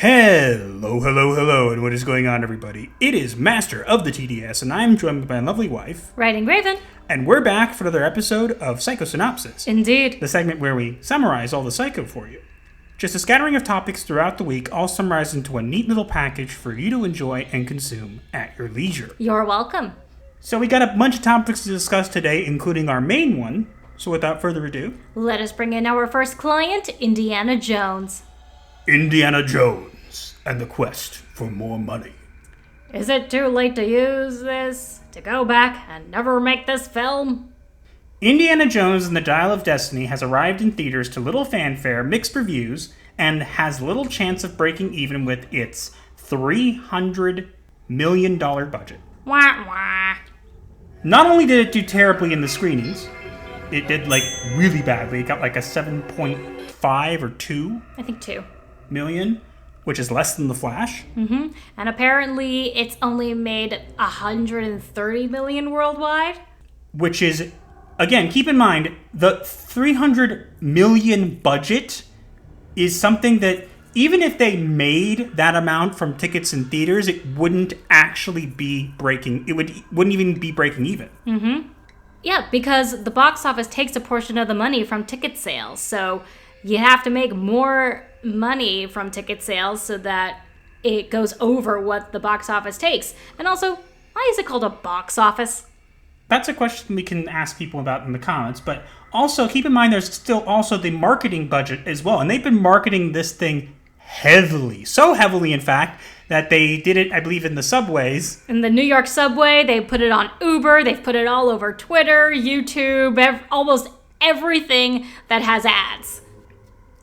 Hello, and what is going on, everybody? It is Master of the TDS, and I'm joined by my lovely wife, WritingRaven. And we're back for another episode of Psycho-Synopsis. Indeed. The segment where we summarize all the Psycho for you. Just a scattering of topics throughout the week, all summarized into a neat little package for you to enjoy and consume at your leisure. You're welcome. So we got a bunch of topics to discuss today, including our main one. So without further ado, let us bring in our first client, Indiana Jones. Indiana Jones and the quest for more money. Is it too late to use this? To go back and never make this film? Indiana Jones and the Dial of Destiny has arrived in theaters to little fanfare, mixed reviews, and has little chance of breaking even with its $300 million budget. Wah wah. Not only did it do terribly in the screenings, it did really badly. It got a 7.5 or 2. I think 2 million, which is less than The Flash. Mm-hmm. And apparently it's only made 130 million worldwide. Which is, again, keep in mind, the 300 million budget is something that even if they made that amount from tickets in theaters, it wouldn't actually be breaking. Wouldn't even be breaking even. Mm-hmm. Yeah, because the box office takes a portion of the money from ticket sales. So you have to make more money from ticket sales so that it goes over what the box office takes. And also, why is it called a box office? That's a question we can ask people about in the comments. But also, keep in mind, there's still also the marketing budget as well. And they've been marketing this thing heavily. So heavily, in fact, that they did it, I believe, in the subways. In the New York subway, they put it on Uber. They've put it all over Twitter, YouTube, almost everything that has ads.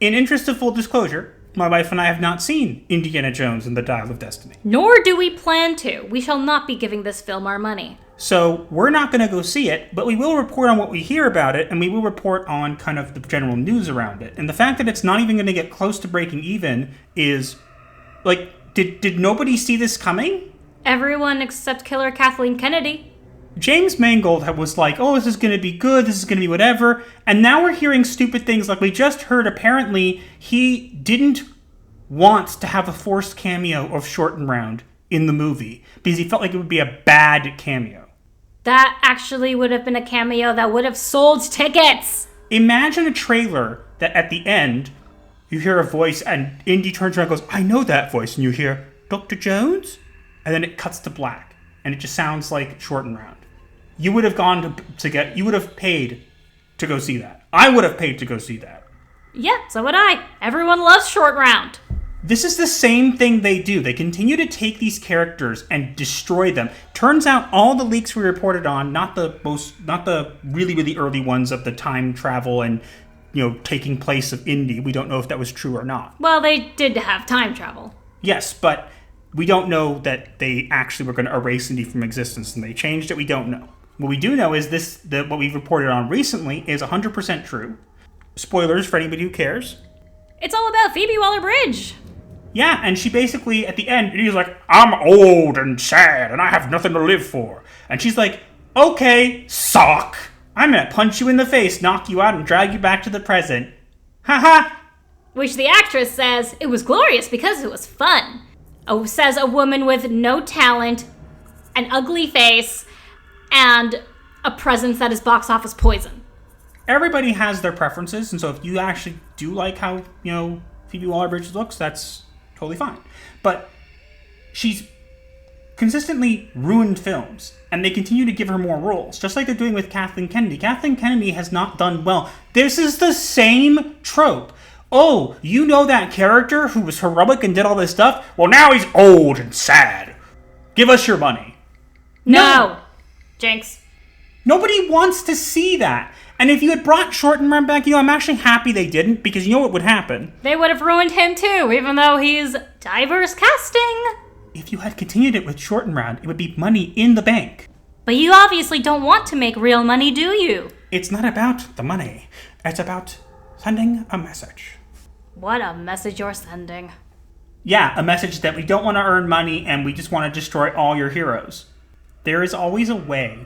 In interest of full disclosure, my wife and I have not seen Indiana Jones and the Dial of Destiny. Nor do we plan to. We shall not be giving this film our money. So we're not going to go see it, but we will report on what we hear about it, and we will report on kind of the general news around it. And the fact that it's not even going to get close to breaking even is, did nobody see this coming? Everyone except Killer Kathleen Kennedy. James Mangold was like, oh, this is going to be good, this is going to be whatever. And now we're hearing stupid things like we just heard apparently he didn't want to have a forced cameo of Short and Round in the movie because he felt like it would be a bad cameo. That actually would have been a cameo that would have sold tickets. Imagine a trailer that at the end you hear a voice and Indy turns around and goes, I know that voice. And you hear, Dr. Jones? And then it cuts to black and it just sounds like Short and Round. You would have gone you would have paid to go see that. I would have paid to go see that. Yeah, so would I. Everyone loves Short Round. This is the same thing they do. They continue to take these characters and destroy them. Turns out all the leaks we reported on, not the really, really early ones of the time travel and, taking place of Indy. We don't know if that was true or not. Well, they did have time travel. Yes, but we don't know that they actually were going to erase Indy from existence and they changed it. We don't know. What we do know is what we've reported on recently is 100% true. Spoilers for anybody who cares. It's all about Phoebe Waller-Bridge. Yeah, and she basically, at the end, he's like, I'm old and sad and I have nothing to live for. And she's like, okay, sock. I'm going to punch you in the face, knock you out, and drag you back to the present. Ha-ha. Which the actress says, it was glorious because it was fun. Says a woman with no talent, an ugly face, and a presence that is box office poison. Everybody has their preferences, and so if you actually do like how, Phoebe Waller-Bridge looks, that's totally fine. But she's consistently ruined films, and they continue to give her more roles, just like they're doing with Kathleen Kennedy. Kathleen Kennedy has not done well. This is the same trope. Oh, you know that character who was heroic and did all this stuff? Well, now he's old and sad. Give us your money. No. Jinx. Nobody wants to see that. And if you had brought Short and Round back, I'm actually happy they didn't, because you know what would happen? They would have ruined him too, even though he's diverse casting. If you had continued it with Short and Round, it would be money in the bank. But you obviously don't want to make real money, do you? It's not about the money. It's about sending a message. What a message you're sending. Yeah, a message that we don't want to earn money and we just want to destroy all your heroes. There is always a way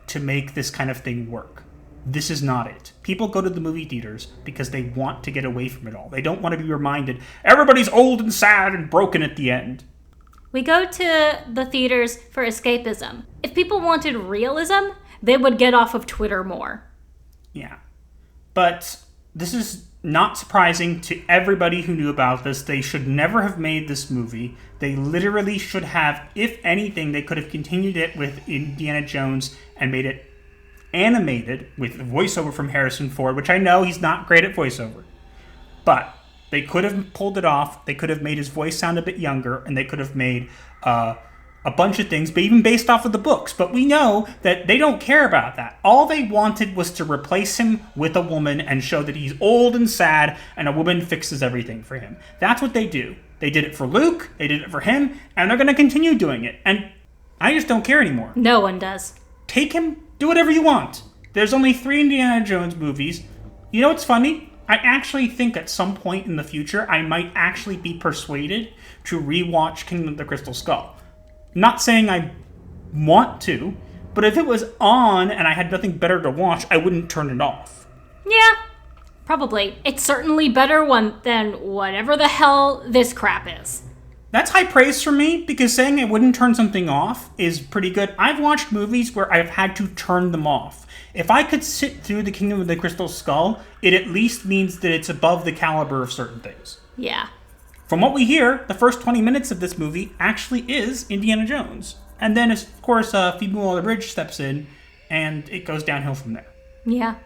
to make this kind of thing work. This is not it. People go to the movie theaters because they want to get away from it all. They don't want to be reminded, everybody's old and sad and broken at the end. We go to the theaters for escapism. If people wanted realism, they would get off of Twitter more. Yeah. But this is not surprising to everybody who knew about this. They should never have made this movie. They literally should have, if anything, they could have continued it with Indiana Jones and made it animated with voiceover from Harrison Ford, which I know he's not great at voiceover. But they could have pulled it off. They could have made his voice sound a bit younger, and they could have made a bunch of things, but even based off of the books. But we know that they don't care about that. All they wanted was to replace him with a woman and show that he's old and sad, and a woman fixes everything for him. That's what they do. They did it for Luke, they did it for him, and they're going to continue doing it. And I just don't care anymore. No one does. Take him, do whatever you want. There's only 3 Indiana Jones movies. You know what's funny? I actually think at some point in the future, I might actually be persuaded to rewatch Kingdom of the Crystal Skull. Not saying I want to, but if it was on and I had nothing better to watch, I wouldn't turn it off. Yeah, probably. It's certainly better than whatever the hell this crap is. That's high praise for me, because saying I wouldn't turn something off is pretty good. I've watched movies where I've had to turn them off. If I could sit through the Kingdom of the Crystal Skull, it at least means that it's above the caliber of certain things. Yeah. From what we hear, the first 20 minutes of this movie actually is Indiana Jones. And then, of course, Phoebe Waller-Bridge steps in, and it goes downhill from there. Yeah.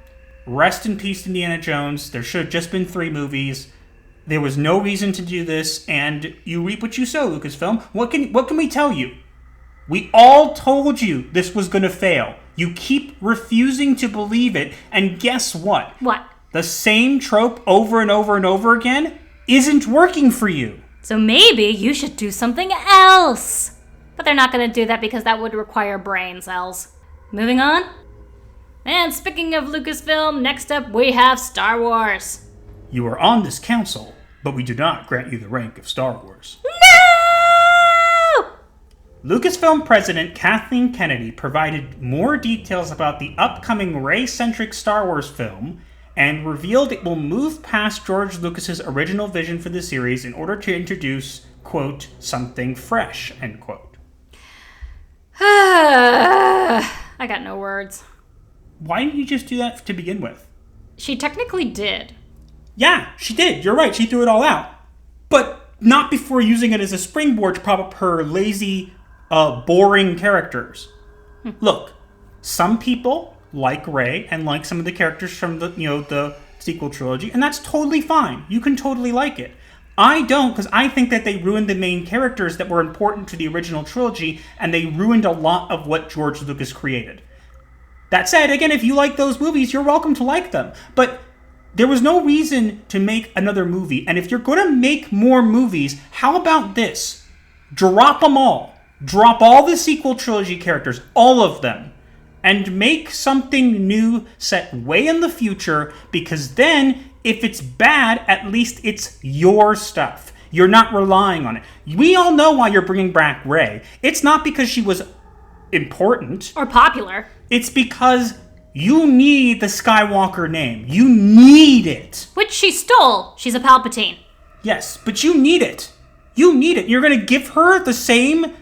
Rest in peace, Indiana Jones. There should have just been 3 movies. There was no reason to do this, and you reap what you sow, Lucasfilm. What can we tell you? We all told you this was going to fail. You keep refusing to believe it, and guess what? What? The same trope over and over and over again isn't working for you. So maybe you should do something else. But they're not going to do that because that would require brain cells. Moving on. And speaking of Lucasfilm, next up we have Star Wars. You are on this council, but we do not grant you the rank of Star Wars. No! Lucasfilm President Kathleen Kennedy provided more details about the upcoming Rey-centric Star Wars film and revealed it will move past George Lucas's original vision for the series in order to introduce, quote, something fresh, end quote. I got no words. Why didn't you just do that to begin with? She technically did. Yeah, she did. You're right. She threw it all out. But not before using it as a springboard to prop up her lazy, boring characters. Look, some people like Rey and like some of the characters from the sequel trilogy, and that's totally fine. You can totally like it. I don't, because I think that they ruined the main characters that were important to the original trilogy, and they ruined a lot of what George Lucas created. That said, again, if you like those movies, you're welcome to like them. But there was no reason to make another movie, and if you're going to make more movies, how about this? Drop them all. Drop all the sequel trilogy characters, all of them, and make something new set way in the future, because then, if it's bad, at least it's your stuff. You're not relying on it. We all know why you're bringing back Rey. It's not because she was important. Or popular. It's because you need the Skywalker name. You need it. Which she stole. She's a Palpatine. Yes, but you need it. You need it. You're going to give her the same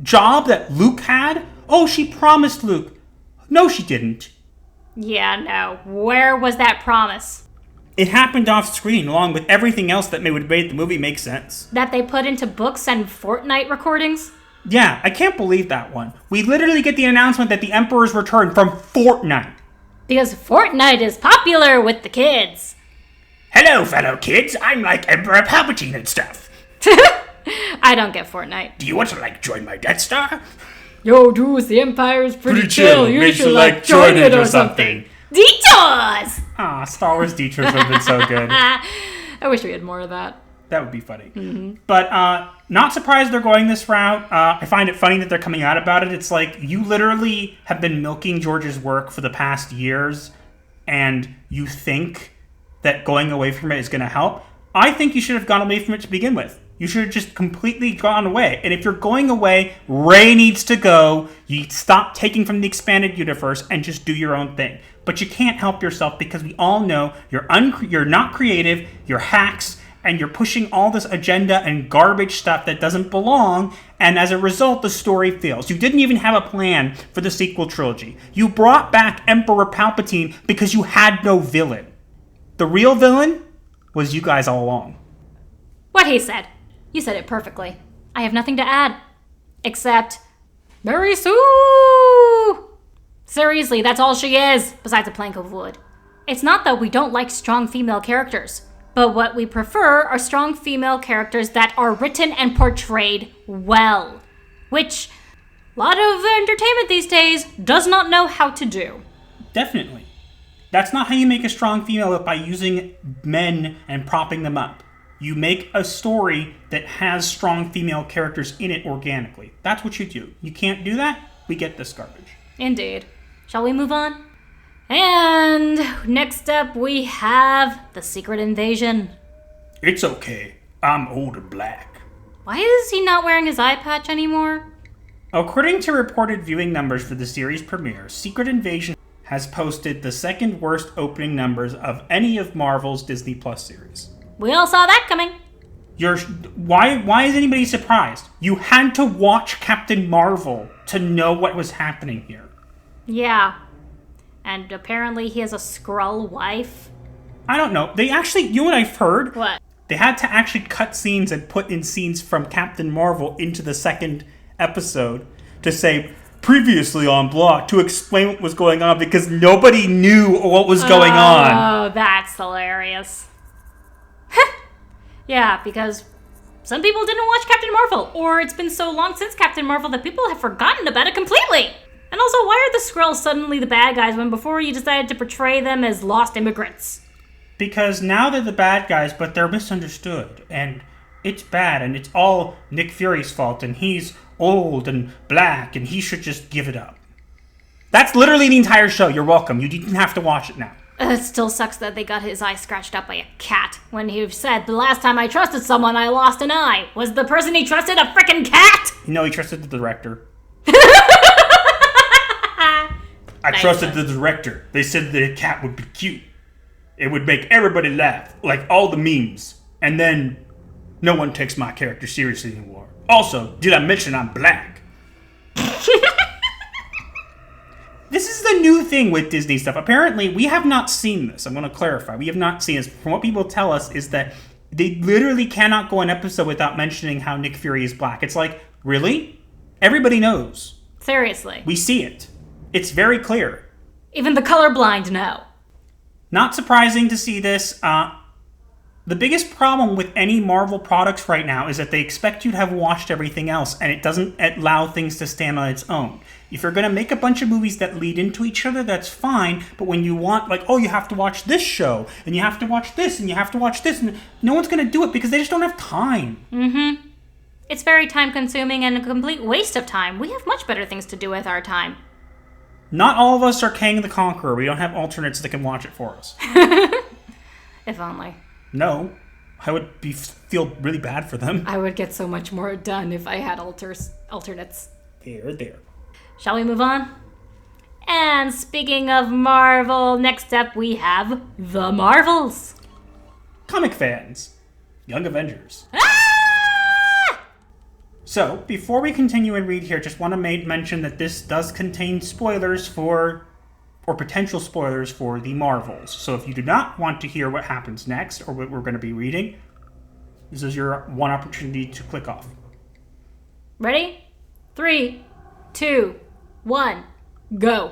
job that Luke had? Oh, she promised Luke. No, she didn't. Yeah, no. Where was that promise? It happened off screen along with everything else that would make the movie make sense. That they put into books and Fortnite recordings? Yeah, I can't believe that one. We literally get the announcement that the Emperor's return from Fortnite. Because Fortnite is popular with the kids. Hello, fellow kids. I'm like Emperor Palpatine and stuff. I don't get Fortnite. Do you want to, join my Death Star? Yo, dude, the Empire's pretty chill. You should, join it or something. Detours! Star Wars Detours would have been so good. I wish we had more of that. That would be funny. Mm-hmm. But not surprised they're going this route. I find it funny that they're coming out about it. It's like, you literally have been milking George's work for the past years, and you think that going away from it is going to help. I think you should have gone away from it to begin with. You should have just completely gone away. And if you're going away, Ray needs to go. You stop taking from the expanded universe and just do your own thing. But you can't help yourself because we all know you're not creative, you're hacks, and you're pushing all this agenda and garbage stuff that doesn't belong. And as a result, the story fails. You didn't even have a plan for the sequel trilogy. You brought back Emperor Palpatine because you had no villain. The real villain was you guys all along. What he said. You said it perfectly. I have nothing to add. Except, Mary Sue! Seriously, that's all she is, besides a plank of wood. It's not that we don't like strong female characters, but what we prefer are strong female characters that are written and portrayed well, which a lot of entertainment these days does not know how to do. Definitely. That's not how you make a strong female, by using men and propping them up. You make a story that has strong female characters in it organically. That's what you do. You can't do that, we get this garbage. Indeed. Shall we move on? And next up we have The Secret Invasion. It's okay. I'm old and black. Why is he not wearing his eye patch anymore? According to reported viewing numbers for the series premiere, Secret Invasion has posted the second worst opening numbers of any of Marvel's Disney Plus series. We all saw that coming. Why is anybody surprised? You had to watch Captain Marvel to know what was happening here. Yeah. And apparently he has a Skrull wife. I don't know. They actually, you know what I've heard? What? They had to actually cut scenes and put in scenes from Captain Marvel into the second episode to say, previously on Block, to explain what was going on because nobody knew what was going on. Oh, that's hilarious. Yeah, because some people didn't watch Captain Marvel, or it's been so long since Captain Marvel that people have forgotten about it completely. And also, why are the Skrulls suddenly the bad guys when before you decided to portray them as lost immigrants? Because now they're the bad guys, but they're misunderstood, and it's bad, and it's all Nick Fury's fault, and he's old and black, and he should just give it up. That's literally the entire show. You're welcome. You didn't have to watch it now. It still sucks that they got his eye scratched up by a cat when he said, the last time I trusted someone, I lost an eye. Was the person he trusted a frickin' cat? No, he trusted the director. I Nice trusted one. the director. They said the cat would be cute. It would make everybody laugh, like all the memes. And then, no one takes my character seriously anymore. Also, did I mention I'm black? This is the new thing with Disney stuff. Apparently, we have not seen this. I'm going to clarify. We have not seen this. From what people tell us is that they literally cannot go an episode without mentioning how Nick Fury is black. It's like, really? Everybody knows. Seriously. We see it. It's very clear. Even the colorblind know. Not surprising to see this. The biggest problem with any Marvel products right now is that they expect you to have watched everything else, and it doesn't allow things to stand on its own. If you're going to make a bunch of movies that lead into each other, that's fine, but when you want, like, oh, you have to watch this show, and you have to watch this, and you have to watch this, and no one's going to do it because they just don't have time. Mm-hmm. It's very time-consuming and a complete waste of time. We have much better things to do with our time. Not all of us are Kang the Conqueror. We don't have alternates that can watch it for us. If only. No. I would feel really bad for them. I would get so much more done if I had alternates. There. Shall we move on? And speaking of Marvel, next up we have The Marvels. Comic fans. Young Avengers. Ah! So, before we continue and read here, just want to mention that this does contain spoilers or potential spoilers for the Marvels. So if you do not want to hear what happens next, or what we're going to be reading, this is your one opportunity to click off. Ready? 3, 2, 1, go.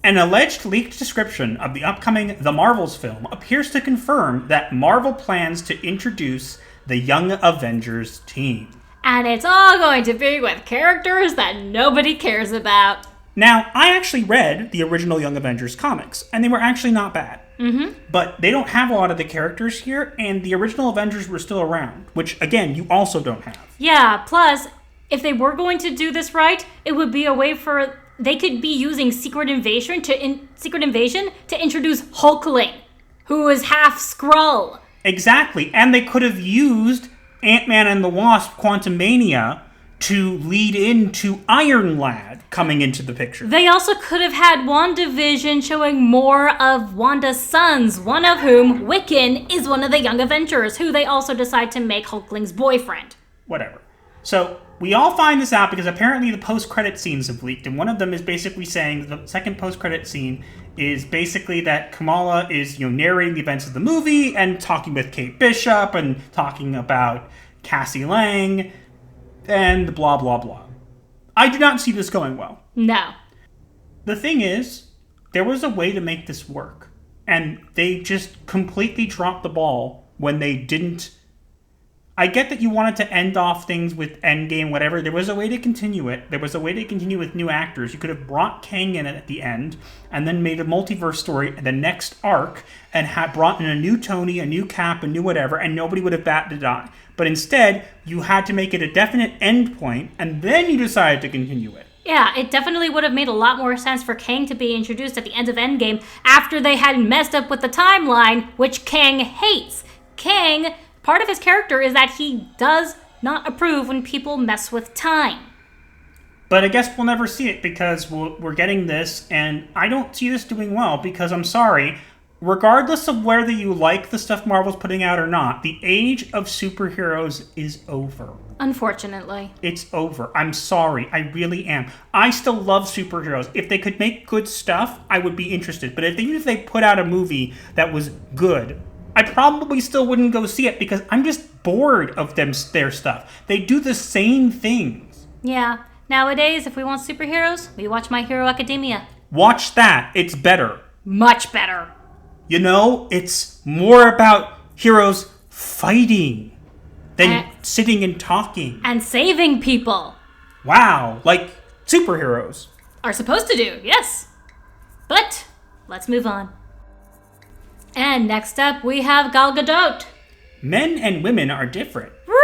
An alleged leaked description of the upcoming The Marvels film appears to confirm that Marvel plans to introduce the Young Avengers team. And it's all going to be with characters that nobody cares about. Now, I actually read the original Young Avengers comics, and they were actually not bad. Mm-hmm. But they don't have a lot of the characters here, and the original Avengers were still around, which, again, you also don't have. Yeah, plus, if they were going to do this right, it would be a way for... They could be using Secret Invasion to introduce Hulkling, who is half Skrull. Exactly, and they could have used Ant-Man and the Wasp Quantumania to lead into Iron Lad coming into the picture. They also could have had WandaVision showing more of Wanda's sons, one of whom, Wiccan, is one of the Young Avengers, who they also decide to make Hulkling's boyfriend. Whatever. So we all find this out because apparently the post-credit scenes have leaked, and one of them is basically saying, the second post-credit scene is basically that Kamala is, narrating the events of the movie and talking with Kate Bishop and talking about Cassie Lang and blah, blah, blah. I do not see this going well. No. The thing is, there was a way to make this work, and they just completely dropped the ball when they didn't. I get that you wanted to end off things with Endgame, whatever. There was a way to continue it. There was a way to continue with new actors. You could have brought Kang in at the end and then made a multiverse story in the next arc and had brought in a new Tony, a new Cap, a new whatever, and nobody would have batted an eye. But instead, you had to make it a definite end point, and then you decided to continue it. Yeah, it definitely would have made a lot more sense for Kang to be introduced at the end of Endgame after they had messed up with the timeline, which Kang hates. Kang, part of his character is that he does not approve when people mess with time. But I guess we'll never see it because we're getting this, and I don't see this doing well because I'm sorry, regardless of whether you like the stuff Marvel's putting out or not, the age of superheroes is over. Unfortunately. It's over. I'm sorry. I really am. I still love superheroes. If they could make good stuff, I would be interested. But even if they put out a movie that was good, I probably still wouldn't go see it because I'm just bored of their stuff. They do the same things. Yeah. Nowadays, if we want superheroes, we watch My Hero Academia. Watch that. It's better. Much better. It's more about heroes fighting than sitting and talking. And saving people. Wow. Like superheroes. Are supposed to do, yes. But, let's move on. And next up, we have Gal Gadot. Men and women are different. Free!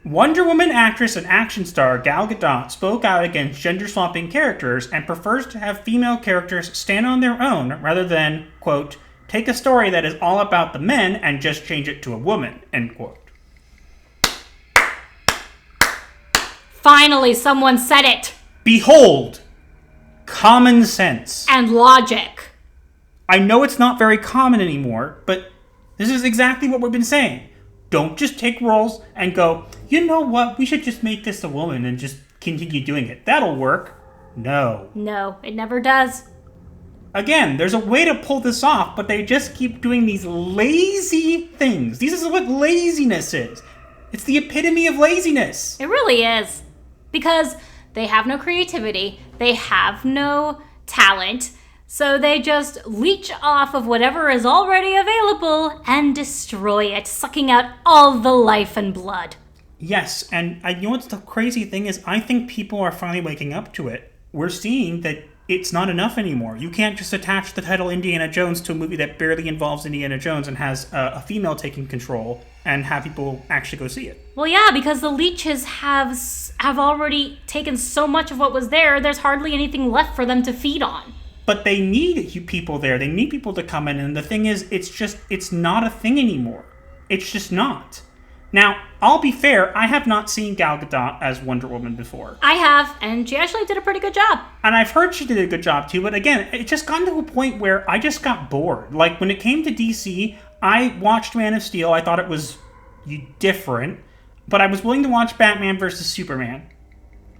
Wonder Woman actress and action star Gal Gadot spoke out against gender-swapping characters and prefers to have female characters stand on their own rather than, quote, take a story that is all about the men and just change it to a woman, end quote. Finally, someone said it. Behold, common sense. And logic. I know it's not very common anymore, but this is exactly what we've been saying. Don't just take roles and go, you know what, we should just make this a woman and just continue doing it. That'll work. No. No, it never does. Again, there's a way to pull this off, but they just keep doing these lazy things. This is what laziness is. It's the epitome of laziness. It really is. Because they have no creativity, they have no talent, so they just leech off of whatever is already available and destroy it, sucking out all the life and blood. Yes, and you know what's the crazy thing is? I think people are finally waking up to it. We're seeing that it's not enough anymore. You can't just attach the title Indiana Jones to a movie that barely involves Indiana Jones and has a female taking control and have people actually go see it. Well, yeah, because the leeches have already taken so much of what was there, there's hardly anything left for them to feed on. But they need you people there. They need people to come in. And the thing is, it's not a thing anymore. It's just not. Now, I'll be fair, I have not seen Gal Gadot as Wonder Woman before. I have, and she actually did a pretty good job. And I've heard she did a good job too, but again, it just got to a point where I just got bored. Like, when it came to DC, I watched Man of Steel, I thought it was different, but I was willing to watch Batman vs. Superman.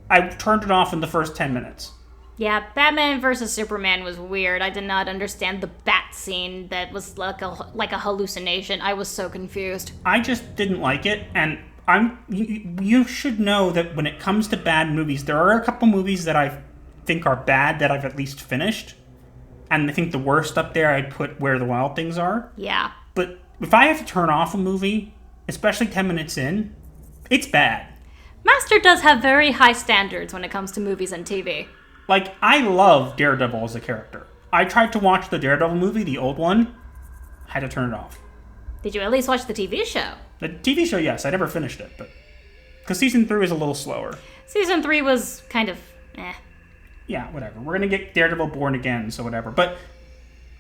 I turned it off in the first 10 minutes. Yeah, Batman vs. Superman was weird. I did not understand the bat scene that was like a hallucination. I was so confused. I just didn't like it, and you should know that when it comes to bad movies, there are a couple movies that I think are bad that I've at least finished, and I think the worst up there I'd put Where the Wild Things Are. Yeah. But if I have to turn off a movie, especially 10 minutes in, it's bad. Master does have very high standards when it comes to movies and TV. Like, I love Daredevil as a character. I tried to watch the Daredevil movie, the old one, had to turn it off. Did you at least watch the TV show? The TV show, yes. I never finished it, but because season 3 was a little slower. Season 3 was kind of, Yeah, whatever. We're going to get Daredevil Born Again, so whatever. But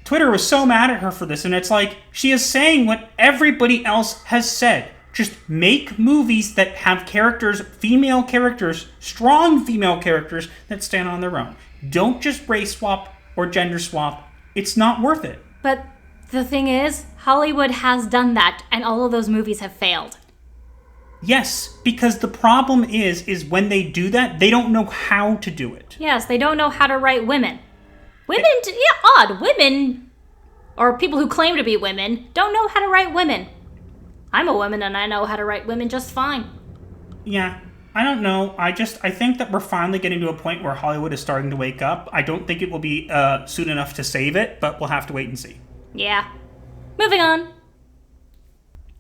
Twitter was so mad at her for this, and it's like, she is saying what everybody else has said. Just make movies that have characters, female characters, strong female characters that stand on their own. Don't just race swap or gender swap. It's not worth it. But the thing is, Hollywood has done that, and all of those movies have failed. Yes, because the problem is when they do that, they don't know how to do it. Yes, they don't know how to write women. Women, or people who claim to be women, don't know how to write women. I'm a woman and I know how to write women just fine. Yeah, I don't know. I think that we're finally getting to a point where Hollywood is starting to wake up. I don't think it will be soon enough to save it, but we'll have to wait and see. Yeah. Moving on.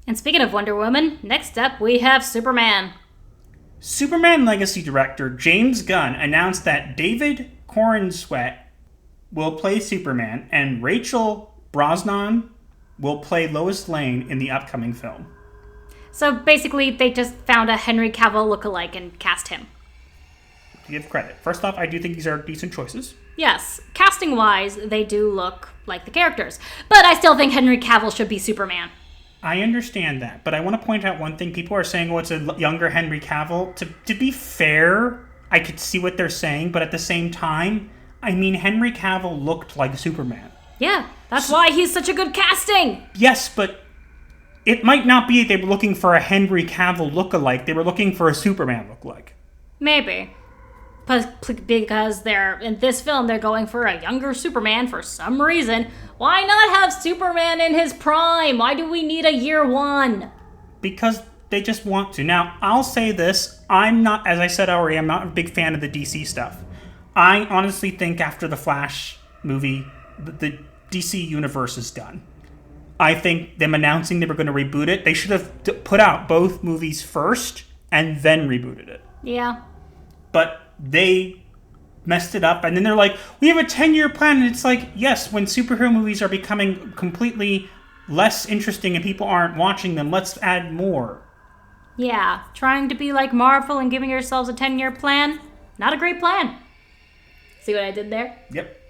And speaking of Wonder Woman, next up we have Superman. Superman Legacy director James Gunn announced that David Corenswet will play Superman and Rachel Brosnahan will play Lois Lane in the upcoming film. So basically, they just found a Henry Cavill lookalike and cast him. To give credit. First off, I do think these are decent choices. Yes, casting-wise, they do look like the characters. But I still think Henry Cavill should be Superman. I understand that, but I want to point out one thing. People are saying, oh, it's a younger Henry Cavill. To be fair, I could see what they're saying, but at the same time, I mean, Henry Cavill looked like Superman. Yeah, that's why he's such a good casting. Yes, but it might not be they were looking for a Henry Cavill lookalike. They were looking for a Superman lookalike. Maybe. Because they're in this film, they're going for a younger Superman for some reason. Why not have Superman in his prime? Why do we need a year one? Because they just want to. Now, I'll say this. I'm not, as I said already, I'm not a big fan of the DC stuff. I honestly think after the Flash movie, the DC universe is done. I think them announcing they were going to reboot it, they should have put out both movies first and then rebooted it. Yeah. But they messed it up, and then they're like, we have a 10-year plan, and it's like, yes, when superhero movies are becoming completely less interesting and people aren't watching them, let's add more. Yeah, trying to be like Marvel and giving yourselves a 10-year plan, not a great plan. See what I did there? Yep.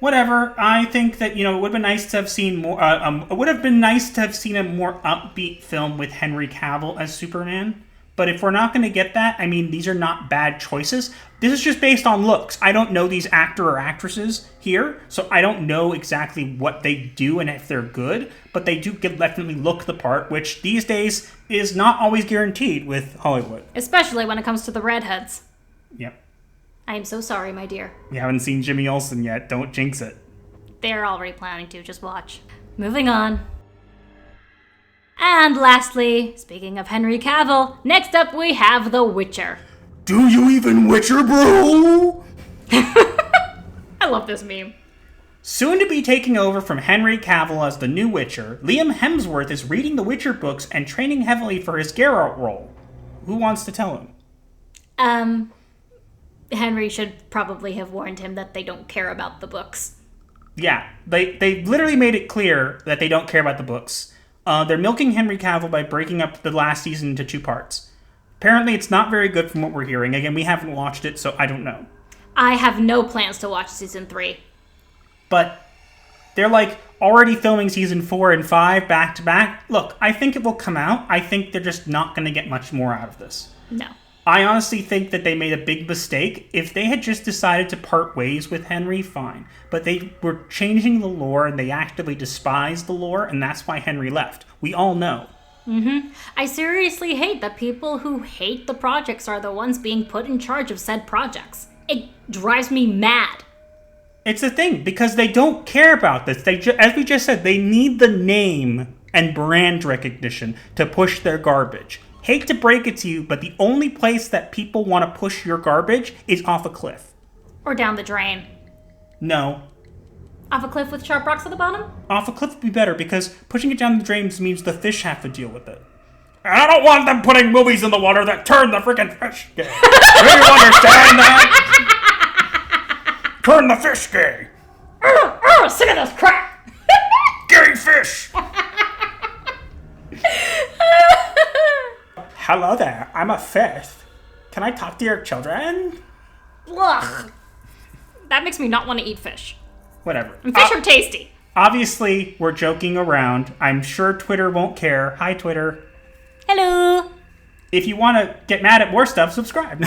Whatever. I think that, it would have been nice to have seen more. It would have been nice to have seen a more upbeat film with Henry Cavill as Superman. But if we're not going to get that, I mean, these are not bad choices. This is just based on looks. I don't know these actor or actresses here, so I don't know exactly what they do and if they're good. But they do definitely look the part, which these days is not always guaranteed with Hollywood. Especially when it comes to the redheads. Yep. I am so sorry, my dear. You haven't seen Jimmy Olsen yet. Don't jinx it. They're already planning to. Just watch. Moving on. And lastly, speaking of Henry Cavill, next up we have The Witcher. Do you even Witcher, bro? I love this meme. Soon to be taking over from Henry Cavill as the new Witcher, Liam Hemsworth is reading the Witcher books and training heavily for his Geralt role. Who wants to tell him? Henry should probably have warned him that they don't care about the books. Yeah, they literally made it clear that they don't care about the books. They're milking Henry Cavill by breaking up the last season into 2 parts. Apparently, it's not very good from what we're hearing. Again, we haven't watched it, so I don't know. I have no plans to watch season 3. But they're like already filming season 4 and 5 back to back. Look, I think it will come out. I think they're just not going to get much more out of this. No. I honestly think that they made a big mistake. If they had just decided to part ways with Henry, fine. But they were changing the lore, and they actively despised the lore, and that's why Henry left. We all know. Mm-hmm. I seriously hate that people who hate the projects are the ones being put in charge of said projects. It drives me mad. It's the thing, because they don't care about this. As we just said, they need the name and brand recognition to push their garbage. Hate to break it to you, but the only place that people want to push your garbage is off a cliff. Or down the drain. No. Off a cliff with sharp rocks at the bottom? Off a cliff would be better, because pushing it down the drains means the fish have to deal with it. And I don't want them putting movies in the water that turn the freaking fish gay. Do you understand that? Turn the fish gay. Sick of this crap! Gay fish! Hello there, I'm a fish. Can I talk to your children? Ugh. That makes me not want to eat fish. whatever. And fish are tasty. Obviously, we're joking around. I'm sure Twitter won't care. Hi, Twitter. Hello. If you want to get mad at more stuff, subscribe.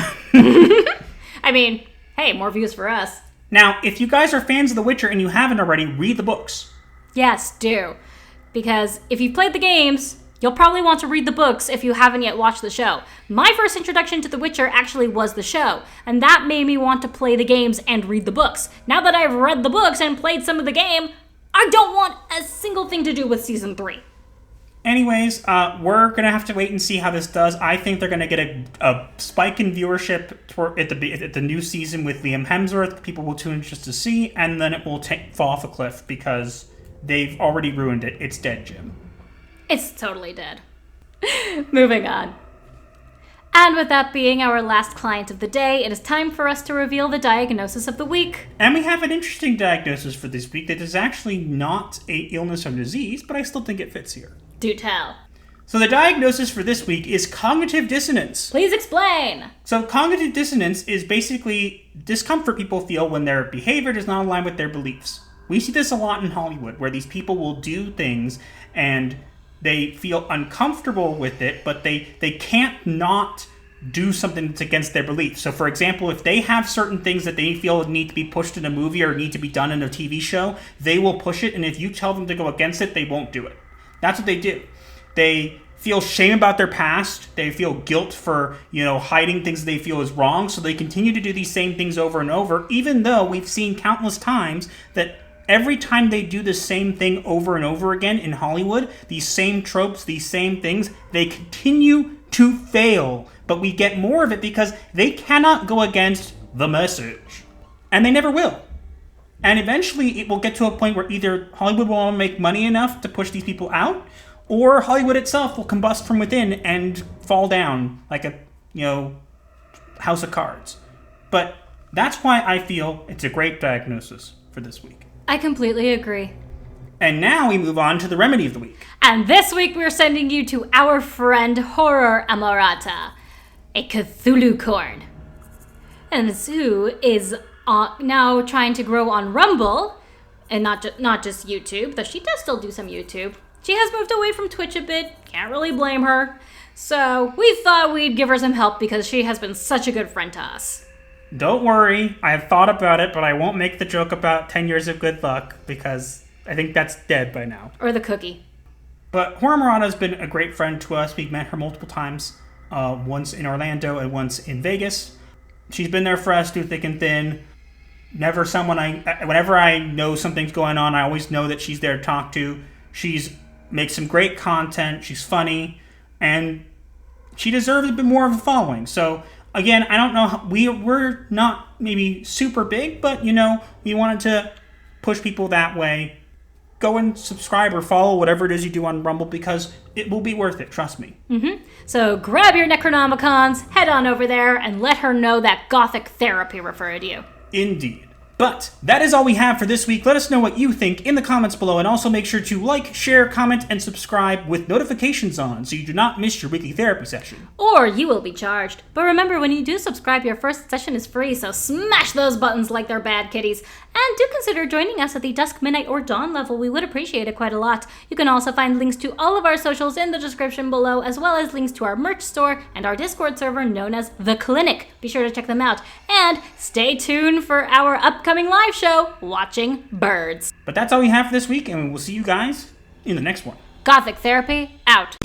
I mean, hey, more views for us. Now, if you guys are fans of The Witcher and you haven't already, read the books. Yes, do. Because if you've played the games, you'll probably want to read the books if you haven't yet watched the show. My first introduction to The Witcher actually was the show, and that made me want to play the games and read the books. Now that I've read the books and played some of the game, I don't want a single thing to do with Season 3. Anyways, we're going to have to wait and see how this does. I think they're going to get a spike in viewership at the new season with Liam Hemsworth. People will tune in just to see, and then it will fall off a cliff because they've already ruined it. It's dead, Jim. It's totally dead. Moving on. And with that being our last client of the day, it is time for us to reveal the diagnosis of the week. And we have an interesting diagnosis for this week that is actually not an illness or disease, but I still think it fits here. Do tell. So the diagnosis for this week is cognitive dissonance. Please explain. So cognitive dissonance is basically discomfort people feel when their behavior does not align with their beliefs. We see this a lot in Hollywood, where these people will do things and they feel uncomfortable with it, but they can't not do something that's against their beliefs. So for example, if they have certain things that they feel need to be pushed in a movie or need to be done in a TV show, they will push it, and if you tell them to go against it, they won't do it. That's what they do. They feel shame about their past. They feel guilt for, hiding things they feel is wrong. So they continue to do these same things over and over, even though we've seen countless times that every time they do the same thing over and over again in Hollywood, these same tropes, these same things, they continue to fail. But we get more of it because they cannot go against the message. And they never will. And eventually it will get to a point where either Hollywood will make money enough to push these people out, or Hollywood itself will combust from within and fall down like a, house of cards. But that's why I feel it's a great diagnosis for this week. I completely agree. And now we move on to the remedy of the week. And this week we're sending you to our friend Horror Amorata, a Cthulhu corn. And Sue is now trying to grow on Rumble, and not just YouTube, though she does still do some YouTube. She has moved away from Twitch a bit, can't really blame her. So we thought we'd give her some help because she has been such a good friend to us. Don't worry, I have thought about it, but I won't make the joke about 10 years of good luck because I think that's dead by now. Or the cookie. But Horror Murata has been a great friend to us. We've met her multiple times, once in Orlando and once in Vegas. She's been there for us through thick and thin. Never someone whenever I know something's going on, I always know that she's there to talk to. She's makes some great content. She's funny, and she deserves a bit more of a following. So again, I don't know. We're not maybe super big, but we wanted to push people that way. Go and subscribe or follow whatever it is you do on Rumble because it will be worth it. Trust me. Mm-hmm. So grab your Necronomicons, head on over there, and let her know that Gothic Therapy referred you. Indeed. But that is all we have for this week. Let us know what you think in the comments below, and also make sure to like, share, comment, and subscribe with notifications on so you do not miss your weekly therapy session. Or you will be charged. But remember, when you do subscribe, your first session is free, so smash those buttons like they're bad kitties. And do consider joining us at the Dusk, Midnight, or Dawn level. We would appreciate it quite a lot. You can also find links to all of our socials in the description below, as well as links to our merch store and our Discord server known as The Clinic. Be sure to check them out. And stay tuned for our upcoming live show, Watching Birds. But that's all we have for this week, and we'll see you guys in the next one. Gothic Therapy, out.